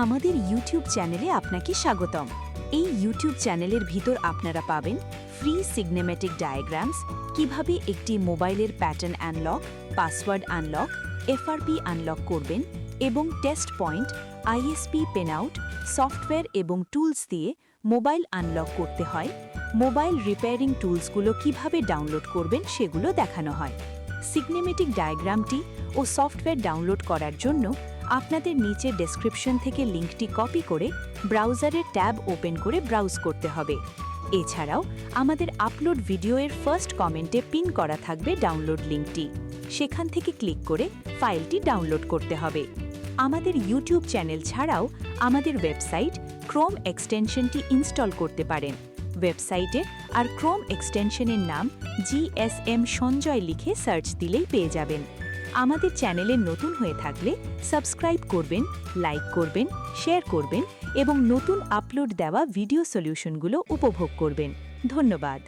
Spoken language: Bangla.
আমাদের ইউটিউব চ্যানেলে আপনাকে স্বাগতম। এই ইউটিউব চ্যানেলের ভিতর আপনারা পাবেন ফ্রি সিগনেমেটিক ডায়াগ্রামস, কিভাবে একটি মোবাইলের pattern unlock, password unlock, FRP unlock করবেন এবং টেস্ট পয়েন্ট, আইএসপি পেনআউট, সফটওয়্যার এবং টুলস দিয়ে মোবাইল আনলক করতে হয়, মোবাইল রিপেয়ারিং টুলসগুলো কিভাবে ডাউনলোড করবেন সেগুলো দেখানো হয়। সিগনেমেটিক ডায়াগ্রামটি ও সফটওয়্যার ডাউনলোড করার জন্য আপনাদের নিচে ডেসক্রিপশন থেকে লিঙ্কটি কপি করে ব্রাউজারের ট্যাব ওপেন করে ব্রাউজ করতে হবে। এছাড়াও আমাদের আপলোড ভিডিওর ফার্স্ট কমেন্টে পিন করা থাকবে ডাউনলোড লিঙ্কটি, সেখান থেকে ক্লিক করে ফাইলটি ডাউনলোড করতে হবে। আমাদের ইউটিউব চ্যানেল ছাড়াও আমাদের ওয়েবসাইট ক্রোম এক্সটেনশনটি ইনস্টল করতে পারেন। ওয়েবসাইটে আর ক্রোম এক্সটেনশনের নাম GSM সঞ্জয় লিখে সার্চ দিলেই পেয়ে যাবেন। আমাদের চ্যানেলে নতুন হয়ে থাকলে সাবস্ক্রাইব করবেন, লাইক করবেন, শেয়ার করবেন এবং নতুন আপলোড দেওয়া ভিডিও সলিউশনগুলো উপভোগ করবেন। ধন্যবাদ।